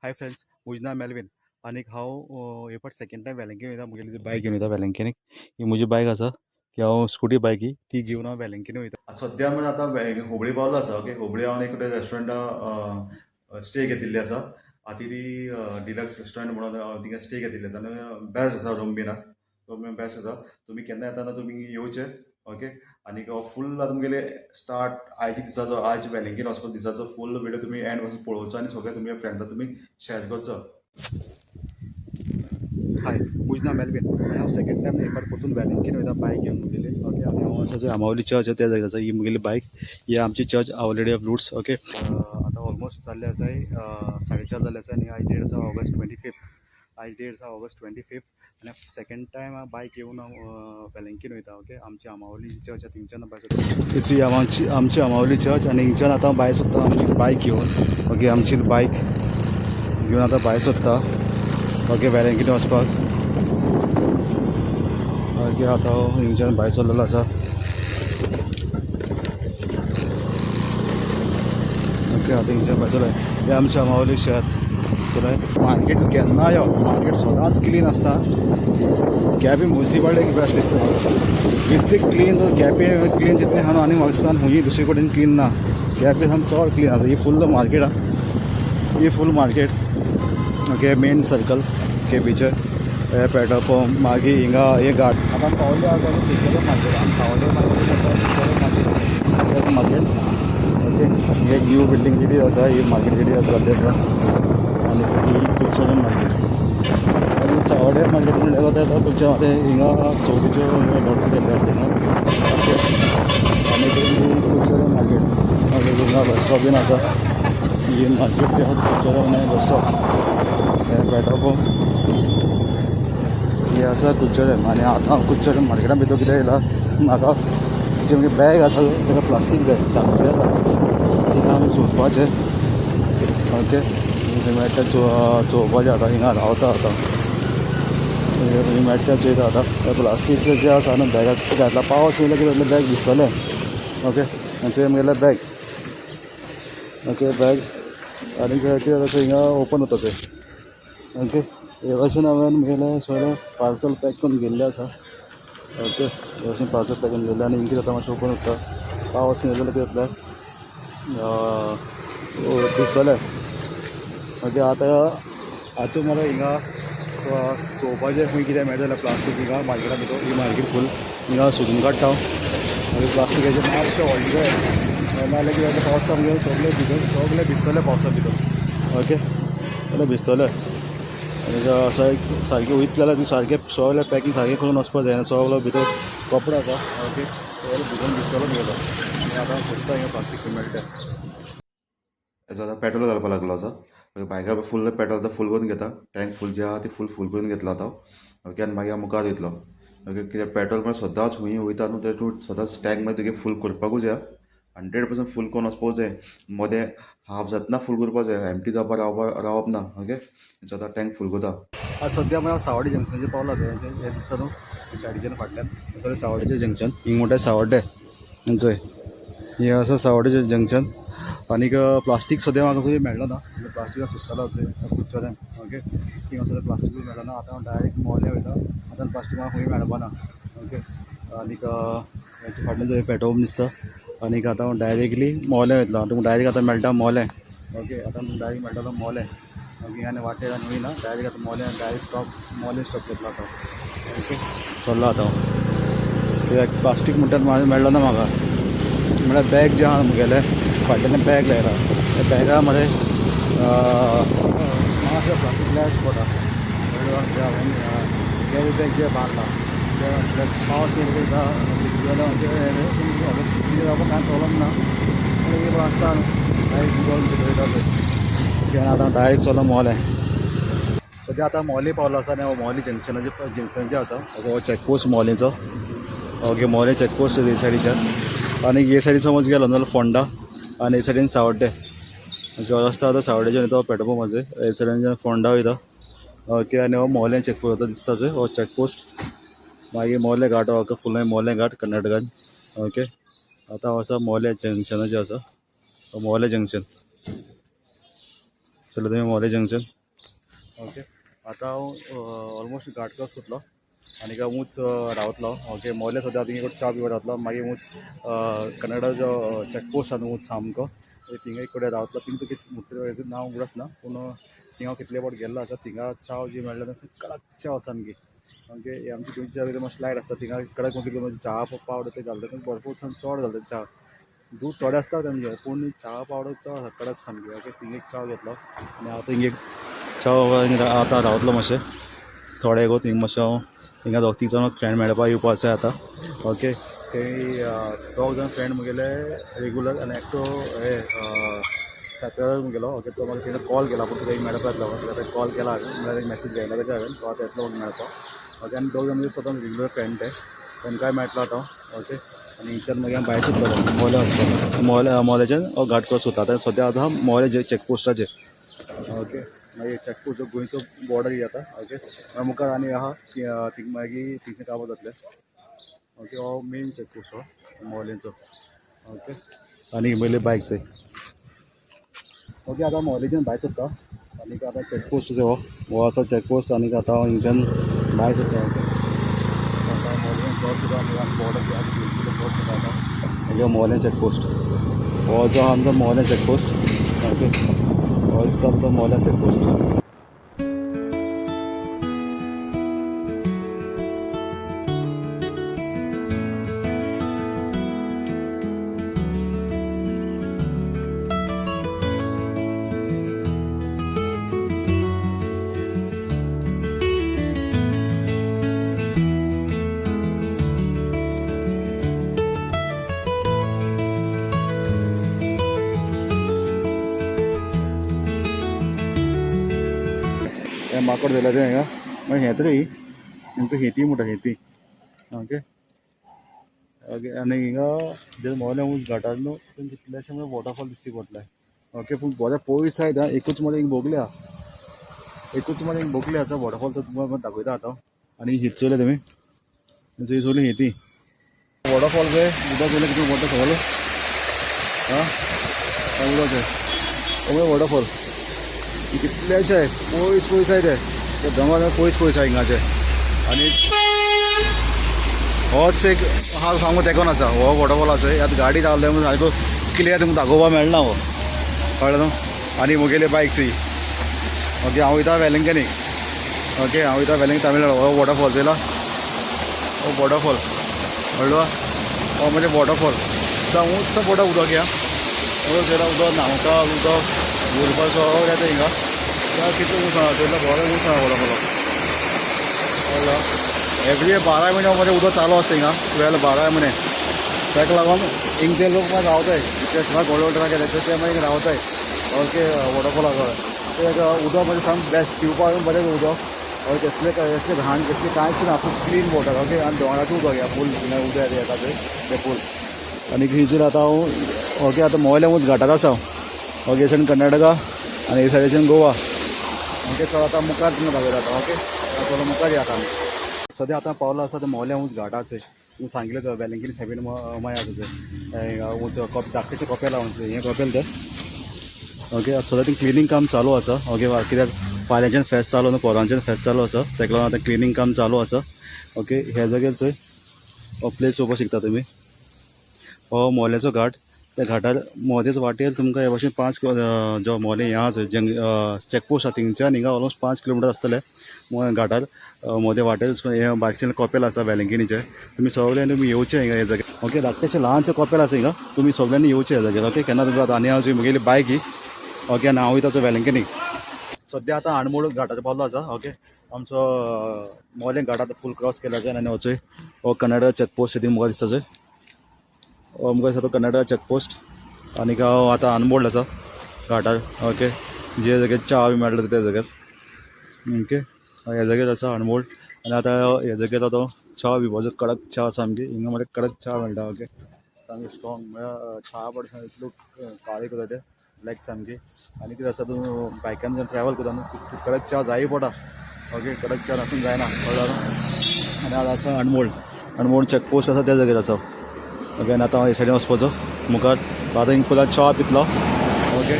Hi friends, म्हजें नांव Melvin आनीक हांव हे फावट सेकंड टायम वेलंकणी वयता. म्हगेली बायक घेवन वयता वेलंकणीक. ही म्हजी बायक आसा ती हांव स्कुटी बायक ही ती घेवन हांव वेलंकणी वयता. सद्या म्हणजे आतां हुबळी पावलो आसा. ओके, हुबळी हांव एक रेस्टॉरंटा स्टे घेतिल्ली आसा. ती डिलक्स रेस्टॉरंट म्हणून थिंगा स्टे घेतिल्ली आसा आनी बेस्ट आसा. रूम बीन रूम बेस्ट आसा. तुमी केन्ना येताना तुमी येवचे. ओके, आनीक फूल आतां तुमगेले स्टार्ट आयच्या दिसाचो आज वेलंकणी वचपा दिसाचो फूल व्हिडिओ तुमी एंड पासून पळोवचो आनी सगळे तुमगे फ्रेंड्सां तुमी शेअर करचो. हाय, म्हजें नांव मेल्वीन आनी हांव सेकंड टायम हे फावट परतून वेलंकणी वयता बायक घेवन म्हगेली. ओके, आनी हांव आसा जो आमावली चर्च आसा त्या जाग्यार आसा. ही म्हगेली बायक, ही आमची church Our Lady of Lourdes. Okay, आतां ऑलमोस्ट जाल्ले आसाय 4:30 जाल्ले आसा आनी आयज डेट आसा ऑगस्ट 25. आयज डेट आसा ऑगस्ट 25 आनी सेकंड टायम हांव बायक घेवन हांव वेलंकणी वयता. ओके, आमची आमावली चर्च आसा थिंगच्यान भायर सरता. तिची आमची आमावली चर्च आनी हिंगच्यान आतां भायर सरता आमची बायक घेवन. ओके, आमची बायक घेवन आतां भायर सरता. ओके, वेलंकणी वचपाक. ओके, आतां हांव हिंगच्यान भायर सरलेलो आसा. ओके, आतां हिंगच्यान भायर सरलें. हें आमचें आमावली शहर. मार्केट केन्ना यो, मार्केट सदांच क्लीन आसता. केपें म्युनिसिपालिटी बेस्ट दिसता. जितली क्लीन केपें क्लीन जितलें आहा आनी म्हाका दिसता खंयी दुसरे कडेन क्लीन ना. केपें सामकें चड क्लीन आसा. ही फूल मार्केट आहा. ही फूल मार्केट. ओके, मेन सर्कल केपेचें हे पेट्रोल पंप मागीर हिंगा हे घाट. आतां पावले आसा पिक्चर मार्केट. आमी पावले मार्केट. ओके, हे न्यू बिल्डींग कितें आसा ही मार्केट कितें आसा सद्या आनी ही पिक्चर मार्केट. आनी सावड्डे मार्केट म्हणल्यार आतां तुमच्या मदें हिंगा चवथीच्यो घडोवच्यो गेल्ले आसा हिंगा. ओके, आनी ही पिक्चर मार्केट. मागीर हिंगा बस स्टॉप बीन आसा. ही मार्केट ते पिक्चर बस स्टॉप हे पेट्रोल पंप हे आसा कुच्चर. आनी आतां हांव कुच्चर मार्केटान भितर कितें येयला म्हाका जे म्हगे बॅग आसा ताका प्लास्टीक जाय तिका आमी सोदपाचें. ओके, मेळटा चोवपाचें. आतां हिंगा रावता आतां मेळटा चोयता आतां प्लास्टीक जें आसा न्हू बॅगाक घातला पावस येयलो की बॅग भिजतलें. ओके, आनी म्हगेलें बॅग. ओके, बॅग आनी कितें जाता हिंगा ओपन जाता तें. ओके, हे भाशेन हांवें म्हगेलें सगळें पार्सल पॅक करून गेल्लें आसा. ओके, हे भाशेन पार्सल पॅक करून गेल्लें आनी हिंगा कितें जाता मातशें ओपन जाता. पावस येयलो जाल्यार कितें जातलें भिजतलें. ओके, आतां मला हिंगा चोवपाचें खंय कितें मेळटा जाल्यार प्लास्टीक हिंगा मार्केटा भितर ही मार्केट फूल हिंगा सोदून काडटा हांव. मागीर प्लास्टिकाचें मातशें व्हडलें नाजाल्यार कितें जाता पावसा भितर सगळें भिजतलें पावसा भितर. ओके, जाल्यार भिजतलें आनी सारकें वयत जाल्यार तूं सारकें सगळें पॅकींग सारकें करून वचपाक जायना. सगळो भितर कपडो आसा. ओके, सगळें भिजून भिजतलो तुगेलो. आनी आतां सोदता हिंगा प्लास्टीक मेळटा. हेजो आतां पेट्रोल घालपाक लागलो आसा. बायका फूल पेट्रोल आतां फूल करून घेता. टँक फूल जे आहा ती फूल करून घेतलो आतां. ओके, आनी मागीर मुखार वयतलो. ओके, कित्याक पेट्रोल म्हळ्यार सदांच खंयी वयता न्हू तर तूं सदांच टँक मागीर तुगे फूल करपाकूच जाय. 100% फूल करून वचपाक जाय. मदें हाफ जातना फूल करपा जाय. एमटी जावपाक रावप ना. ओके, सो आतां टँक फूल करता. आज सद्या म्हळ्यार सावड्डे जंक्शनाचेर पावला हे दिसता न्हू सायडीच्यान फाटल्यान सावड्डेचें जंक्शन. हिंग म्हणटा सावड्डे थंय हे आसा सावड्डेचें जंक्शन. आनीक प्लास्टीक सद्या म्हाका खंय मेळ्ळो ना. प्लास्टिकान सोदतालो कुच्चऱ्यान. ओके, थिंगा सद्या प्लास्टीक मेळ्ळो ना. आतां हांव डायरेक्ट मोल्या वयता. आतां प्लास्टीक म्हाका खंय मेळपा ना. ओके, आनीक हेच्या फाटल्यान जो पेट्रोल पंप दिसता. आनीक आतां हांव डायरेक्टली मोल्या वयतलो. तुमकां डायरेक्ट आतां मेळटा मोलें. ओके, आतां डायरेक्ट मेळटलो मोलें. ओके, आनी वाटेर आनी वयना डायरेक्ट आतां मोल्या डायरेक्ट स्टॉप मोलें स्टॉप घेतलो आतां. ओके, चल्लो आतां हांव. प्लास्टीक म्हणटा मेळ्ळो ना म्हाका. म्हळ्यार बॅग जे आहा म्हगेलें फाटल्यान बॅग लायला. त्या बॅगा मरे मातशें प्लास्टीक लेस पडटा. हांवें कॅरी बॅग जे बांदला ते पावस येयलो जाल्यार म्हणजे जावपाक कांय प्रॉब्लम ना. पूण आसता न्हू डायरेक्ट गोवन वयता थंय. आतां डायरेक्ट चलो मोलें. सद्या आतां मोलें पावलो आसा आनी हांव मोलें जंक्शनाचेर आसा. हो चॅकपोस्ट मोलेंचो. ओके, मोलें चॅकपोस्ट हे सायडीच्यान. आनी हे सायडीन समज गेलो जाल्यार फोंडा आनी हे सायडीन सावड्डे. रस्तो आतां सावड्डेच्यान येता पेट्रोल पंपाचेर. हे सायडीन फोंडा वयता. ओके, आनी हो मोलें चॅकपोस्ट दिसता चोय हो चॅकपोस्ट. मागीर मोलें घाट हो फुल मोलें घाट कर्नाटकान. ओके, आतां हांव आसा मोलें जंक्शनाचेर आसा. मोलें जंक्शन. चला तुम्ही मोले जंक्शन. ओके आता हांव ऑलमोस्ट घाट क्रॉस करतलो आनी काय ऊंच रावतलो. ओके मोले सद्या थिंगा एक च्या पिवपाक रावतलो. मागीर ऊंच कन्नडा जो चॅकपोस्ट आसा ऊंच सामको थिंगा एक कडेन रावतलो. थिंगा तुका हेजें नांव उगड आसना पूण थिंगा हांव कितले फावट गेल्लो आसा. थिंगा च्या जी मेळटा ती कडक च्या आसा सामकी. ओके हे आमची गोंयची च्या कितें मातशी लायट आसता. थिंगा कडक कितें च्या पावडर ते घालता भरपूर चड घालता च्या. दूद थोडे आसता तेंचे पूण च्या पावडर चड आसा कडक सामकी. ओके थिंगा एक च्या घेतलो आनी हांव थिंगा एक च्या आतां रावतलो मातशें थोडे गो. थिंगा मातशें हांव थिंगा दोग तीग जाण फ्रेंड मेळपाक येवपा आसा आतां. ओके ते दोग जाण फ्रेंड म्हगेले रेगुलर आनी एकटो हे सॅटर्डे म्हगेलो. ओके तो म्हाका तेणें कॉल केला पूण तुका एक मेळपाक येतलो. ताका कॉल केला हांवें म्हळ्यार एक मॅसेज घायला ताका हांवें तो आतां येतलो म्हाका मेळपाक. ओके आनी दोग जाण म्हणजे स्वता रेगुलर फ्रेंड ते तांकांय मेळटलो आतां. ओके आनी हिंच्यान मागीर हांव भायर सरतलो मोले वचपाक. मोल्याच्यान घाट क्रॉस करता. आतां सद्या आतां मोले चॅकपोस्टाचेर. ओके मागीर चॅकपोस्ट गोंयचो बॉर्डर जाता. ओके मागीर मुखार आनी आहा थिंगा मागीर थिंगचे काबार जातले. ओके हो मेन चॅकपोस्ट हो मोलेंचो. ओके आनी पयले बायक जाय. ओके आतां मोलेच्यान भायर सरता आनी आतां चॅकपोस्ट जो हो आसा चॅकपोस्ट आनी आतां हांव हिंच्यान भायर सरता. ओके आतां मोल्यान क्रॉस करता आनी बॉर्डर क्रॉस करता आतां. हेजो मोलें चॅकपोस्ट हो जो आहा आमचो मोलें चॅकपोस्ट. ओके हो दिसता आमचो मोलें चॅकपोस्ट. हें माकड जाल्यार तें हिंगा मागीर हें तरी आमकां हेती म्हणटा हेती. ओके ओके आनी हिंगा जे मोल्या उंच घाटार न्हू थंय कितलेशे म्हळ्यार वॉटरफॉल दिश्टी पडटले. ओके पूण बरें पयस सायड एकूच म्हळ्यार हिंगा बोगले आहा. एकूच म्हळ्यार हिंगा बोगले आसा वॉटरफॉल तो तुमकां दाखयता आतां. आनी हीत चोयले तुमी थंय सगळीं हेती वॉटरफॉल पळय उदक चोयलें कितून पडटा खबर आं उदक पळय वॉटरफॉल कितलेशे पयस आहाय ते दोंगर पयस आहा हिंगाचे. आनी होच एक हाल सामको तेकोन आसा हो वॉटरफॉल आसा. आतां गाडी रावले म्हणून सारको क्लियर तुमकां दाखोवपाक मेळना हो कळ्ळें न्हू. आनी मुगेले बायक चोय. ओके हांव वयता वेलंकनी. ओके हांव वयता वेलंकनी तामिळनाडू. हो वॉटरफॉल चोयला हो वॉटरफॉल कळ्ळो. हो म्हणजे वॉटरफॉल सा उंच पडटा उदक या उदक चोयला उदक न्हांवता उदक उरपाचो येता हिंगा कितले उंच आहा चोयला बरें उंच आहा वॉटरफॉल. कळ्ळो एवरी 12 म्हयने म्हणजे उदक चालू आसता हिंगा 12 म्हयने. ताका लागून हिंगचे लोक मागीर रावताय ते सगळ्या व्हड व्हड ट्रक येता ते मागीर रावताय. ओके वॉटरफॉला कडेन ते उदक म्हणजे सामकें बेस्ट पिवपाक बरें उदक. कसले घाण कसली कांयच ना खूब क्लीन वॉटर. ओके आनी दोंगराचें उदक या फूल उदक येता तें फूल. आनी हिजूर आतां हांव ओके आतां मोल्या उंच घाटार आसा. ओके सायडीन कर्नाटका आनी हे सायडीच्यान गोवा. ओके चल आतां मुखार तुमकां दाखयता आतां. ओके चलो मुखार या आतां आमी. सद्या आतां पावलो आसा ते मोल्या उंच घाटाचेर. तुमी सांगिल्लें वेलंकनी सायडीन माया हिंगा उंच धाकटेशें कपेल आहा हें कपेल तें. ओके सद्या तीं क्लिनींग काम चालू आसा. ओके कित्याक फाल्यांच्यान फेस्त चालू न्हू पोरांच्यान फेस्त चालू आसा ताका लागून आतां क्लिनींग काम चालू आसा. ओके हे जाग्यार चोय हो प्लेस चोवपाक शकता तुमी. हो मोल्याचो घाट. त्या घाटार मोदेच वाटेर तुमकां हे भाशेन 5 जो मोले हें आसा चॅकपोस्ट आसा थिंगच्यान हिंगा ऑलमोस्ट 5 किलोमिटर आसतले घाटार. मोदे वाटेर हे बारीकशें कपेल आसा वेलंकनीचे. तुमी सगळ्यांनी तुमी येवचे हिंगा हे जाग्यार. ओके धाकटेशें ल्हानशें कपेल आसा हिंगा तुमी सगळ्यांनी येवचे ह्या जाग्यार. ओके केन्ना तुमकां आनी हांव म्हगेली बायक ही. ओके आनी हांव वयता वेलंकनीक. सद्या आतां आणमोळ घाटाचेर पावलो आसा. ओके आमचो मोले घाट आतां फूल क्रॉस केल्याच्यान आनी वचय हो कन्नडा चॅकपोस्ट थिंगा मुखार दिसता चोय हो मुखार दिसता तो कन्नडा चॅकपोस्ट. आनीक हांव आतां आनबोल्ड आसा घाटार. ओके जे जाग्यार च्या बी मेळटा त्या जाग्यार. ओके ह्या जाग्यार आसा अनमोल्ड आनी आतां ह्या जाग्यार तो च्या पिवपाचो कडक च्या सामकी हिंगा म्हळ्यार कडक च्या मेळटा. ओके सामकी स्ट्रॉंग म्हळ्यार च्या पडटा इतलो काळी करता ते ब्लॅक सामकी. आनी कितें आसा तूं बायकान जर ट्रॅवल करता न्हू कडक च्या जायी पडटा. ओके कडक च्या नासून जायना कळ्ळो. आनी आतां आसा अणमोल चॅकपोस्ट आसा त्या जाग्यार आसा. ओके आनी आतां हांव हे सायडीन वचपाचो मुखार. आतां हिंगा पयलीं च्या पितलो. ओके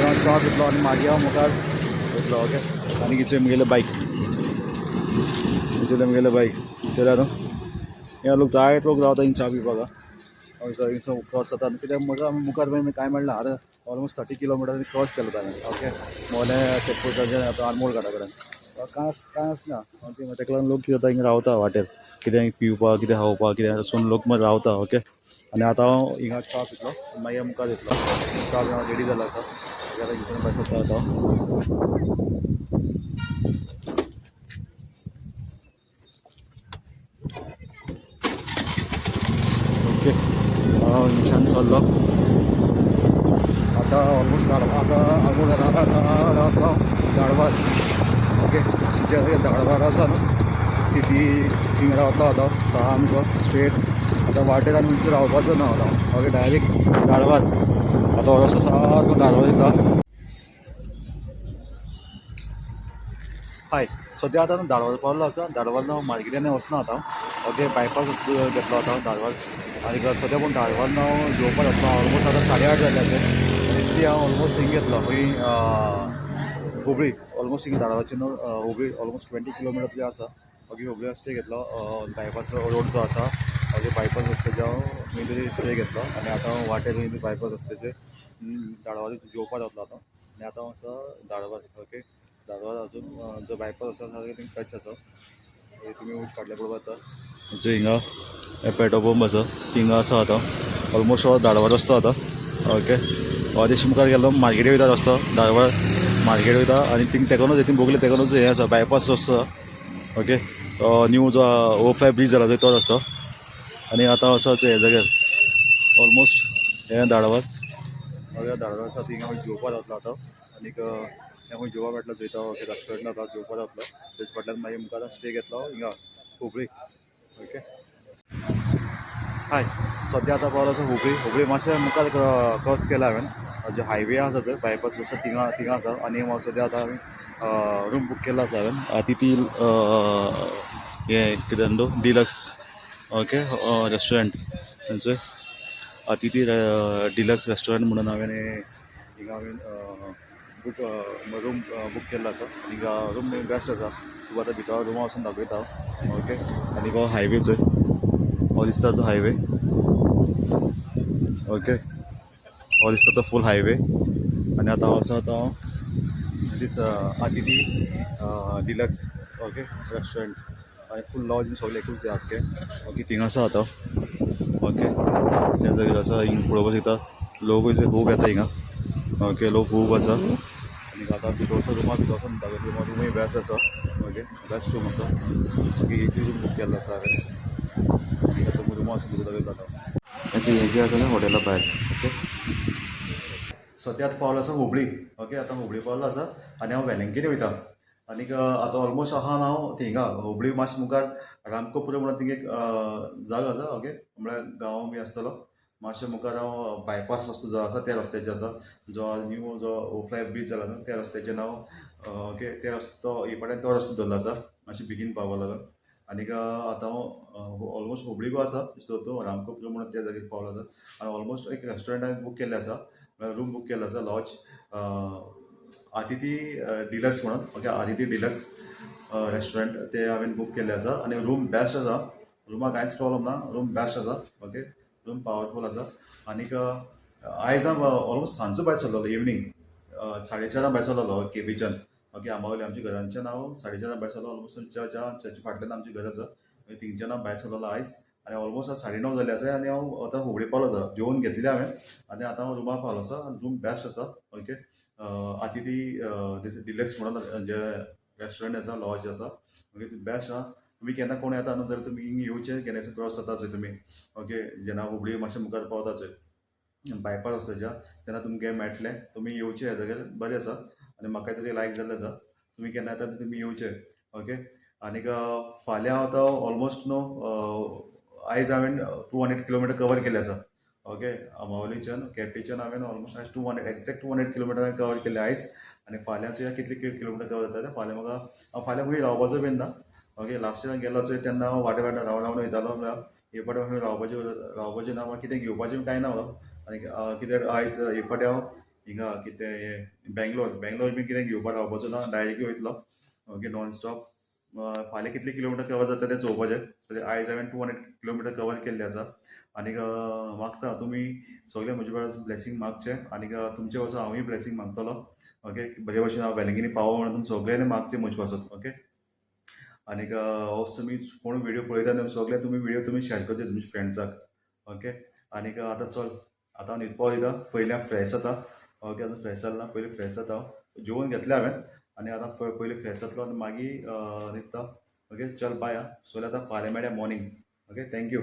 हिंगा चा घेतलो आनी मागीर हांव मुखार घेतलो. ओके आनी हिचो मुगेले बायक हिचो मुगेले बायक चोयल्या न्हू हे लोक जायत लोक रावता हिंग चा पिवपाक. हिंगसो क्रॉस जाता कित्याक म्हाका आमी मुखार मागीर कांय मेळना आतां ऑलमोस्ट 30 किलोमिटर क्रॉस केलो हांवें. ओके मोले चॅकपोस्टाचेर आतां आरमोल घाटा कडेन कांय आसना. ओके तेका लागून लोक कितें जाता हिंग रावता वाटेर कितें पिवपाक कितें खावपाक कितें असून लोक मागीर रावता. ओके आनी आतां हांव हिंगा चा पितलो मागीर मुखार येतलो. चा रेडी जाला आसा आतां हिंगसान भायर सरता आतां. ओके हांव हिंगसान चल्लो आतां ऑलमोस्ट आतां आरमोल घाटा रावतलो दारवार. ओके जे दारवार आसा न्हू सिटी थिंग रावतलो आतां सामको स्ट्रेट. आतां वाटेर आनी खंयच रावपाचो ना आतां. ओके डायरेक्ट दारवार आतां असो सारको दारवार येता. हाय सद्या आतां दारवार पावल्लो आसा. दारवार हांव मार्केटान वचना आतां. ओके बायपास घेतलो आतां दारवार आनी सद्या पूण दारवार हांव जेवपाक वतलो. ऑलमोस्ट आतां 8:30 जाले अशें एक्चुली हांव ऑलमोस्ट हिंग घेतलो खंय हुबळी ऑलमोस्ट हिंग दारवारच्यान हुबळी ऑलमोस्ट 20 किलोमिटर तरी आसा. ओके हुबळी स्टे घेतलो बायपास रोड जो आसा. ओके बायपास रस्त्याचेर हांव खंय तरी स्टे घेतलो आनी आतां हांव वाटेर खंय बायपास रस्त्याचेर दारवार जेवपाक वतलो आतां. आनी आतां हांव आसा दारवार. ओके दारवार अजून जो बायपास आसा थिंग टच आसा तुमी फाटल्यान पळोवपाक जाता. म्हणजे हिंगा पेट्रोल पंप आसा थिंगा आसा आतां ऑलमोस्ट हो दारवार रस्तो आतां. ओके हो देश मुखार गेलो मार्केटी वयता रस्तो दारवार मार्केट वयता आनी थिंग तेकोनूच थिंग बोगले तेकोनूच हें आसा बायपास रस्तो आसा. ओके न्यू जो O5 ब्रीज जाला तो रस्तो आनी आतां असोच हे जाग्यार ऑलमोस्ट हें दारवार. ओके दारवार आसा थिंग हांव जेवपाक वतलो आतां आनीक हें खंय जेवपाक मेळटलो चोयता. ओके रेस्टॉरंट आतां जेवपाक वतलो तेजे फाटल्यान मागीर मुखार स्टे घेतलो हिंगा हुबळी. ओके हाय सद्या आतां पावलो आसा हुबळी. हुबळी मातशें मुखार क्रॉस केला हांवें जो हायवे आसा थंय बायपास रस्तो थिंगा आसा आनी हांव सद्या आतां हांवें रूम बूक केला आसा हांवें अतिथी हें कितें न्हू डिलक्स. ओके रेस्टॉरंट थंयचो अतिथी डिलक्स रेस्टॉरंट म्हणून हांवें हिंगा हांवें बूक रूम बूक केल्लो आसा आनी रूम बेस्ट आसा. तूं आतां भितर रुमा वचून दाखयता. ओके आनी हो हायवे चोय हो दिसता तो हायवे. ओके हो दिसता तो फूल हायवे आनी आतां हांव आसा आतां दीस अतिथी डिलक्स. ओके रेस्टॉरंट आनी फूल लॉज सगळें एकूच तें आख्खें. ओके थिंगा आसा आतां. ओके त्या जाग्यार आसा हिंग पळोवपाक शकता लोक खूब येता हिंगा. ओके लोक खूब आसा आनी आतां भितरसो रुमाक वचून दाखयता. रूमय बेस्ट आसा. ओके बेस्ट रूम आसा. ओके एसी रूम बूक केल्लो आसा हांवें आनी आतां रुमा वचून दाखयता आतां हेजें आसा न्हू हॉटेला भायर. ओके सद्या आतां पावलो आसा हुबळी. ओके आतां हुबळी पावलो आसा आनी हांव वेलंकणी वयता आनीक आतां ऑलमोस्ट आहा हांव थिंगा हुबळी मातशें मुखार रामकोपुरा म्हणून थिंग एक जागो आसा. ओके म्हळ्यार गांव बी आसतलो मातशें मुखार हांव बायपास रस्तो जो आसा त्या रस्त्याचेर आसा जो न्यू जो O5 ब्रीज जाला न्हू त्या रस्त्याचेर हांव ओके ते रस्तो हे फाटल्यान तो रस्तो धरलो आसा मातशें बेगीन पावपा लागून. आनीक आतां हांव ऑलमोस्ट हुबळी गो आसा तो रामकोपुरा म्हणून त्या जाग्यार पावलो आसा आनी ऑलमोस्ट एक रेस्टॉरंट हांवें बूक केल्लें आसा रूम बूक केल्लो आसा लॉज अतिथी डिलक्स म्हणून. ओके अतिथी डिलक्स रेस्टॉरंट ते हांवें बूक केल्लें आसा आनी रूम बेस्ट आसा. रुमाक कांयच प्रॉब्लम ना रूम बेस्ट आसा. ओके रूम पावरफूल आसा आनीक आयज हांव ऑलमोस्ट सांजचो भायर सरलोलो इवनींग 4:30 भायर सरलोलो केपेच्यान. ओके आंबावली आमच्या घरांच्यान हांव 4:30 भायर सरलो ऑलमोस्ट चर्ची फाटल्यान आमचें घर आसा थिंगच्यान हांव भायर सरलोलो आयज आनी ऑलमोस्ट 9:30 जाले आसा आनी हांव आतां हुबळी पावलो आसा जेवून घेतलेलें हांवें आनी आतां हांव रुमाक पावलो आसा आनी रूम बेस्ट आसा. ओके अतिथी डिलक्स म्हणून जे रेस्टॉरंट आसा लॉज आसा. ओके बेस्ट आसा. तुमी केन्ना कोण येता न्हू जाल्यार तुमी हिंग येवचें केन्ना क्रॉस जाता चोय तुमी. ओके जेन्ना हुबळी मातशें मुखार पावता चोय बायपास रस्त्याच्या तेन्ना तुमकां मेळटलें तुमी येवचें ह्या जाग्यार बरें आसा आनी म्हाका तरी लायक जाल्लें आसा. तुमी केन्ना येता तुमी येवचें. ओके आनीक फाल्यां आतां ऑलमोस्ट न्हू आयज हांवें 200 किलोमिटर कवर केल्लें आसा. ओके आंबावलीच्यान केपेच्यान हांवें ऑलमोस्ट आयज 200 एक्झॅक्ट 200 किलोमिटर हांवें कवर केलें आयज आनी फाल्यांचे कितले किलोमिटर कवर जाता फाल्यां म्हाका हांव फाल्यां खंय रावपाचो बीन ना. ओके लास्ट टायम गेलो चोय तेन्ना हांव वाटे वाटे रावन वयतालो म्हळ्यार हे फावटी खंय रावपाचें ना म्हाका कितें घेवपाचें कांय ना म्हाका आनी कित्याक आयज हे फावटी हांव हिंगा कितें बेंगलोर बी कितें घेवपाक रावपाचो ना, डायरेक्टली वयतलो. Okay, non stop. फाल्यां कितले किलोमिटर कवर जाता तें चोवपाचें. आयज हांवें 200 किलोमिटर कवर केल्ले आसा. आनीक मागता तुमी सगळे म्हजे वेळार ब्लेसींग मागचे, आनीक तुमचे वचून हांवूय ब्लेसींग मागतलो. ओके, बरे भशेन हांव वेलंगिनी पावो म्हणून तुमी सगळ्यांनी मागचे म्हजे वचून. ओके, आनीक हो तुमी कोण व्हिडिओ पळयता न्हू सगळे तुमी व्हिडिओ तुमी शेअर करचे तुमच्या फ्रेंड्साक. ओके, आनीक आतां चल, आतां हांव न्हिदपा वयता. पयलीं हांव फ्रेश जाता. ओके, आतां फ्रेश जालें ना, पयलीं फ्रेश जाता हांव. जेवून घेतलें हांवें आनी आतां पयलीं फ्रेश जातलो आनी मागीर न्हिदता. ओके, चल बाय. सो आतां फाल्यां मेळया मॉर्निंग. Okay, thank you.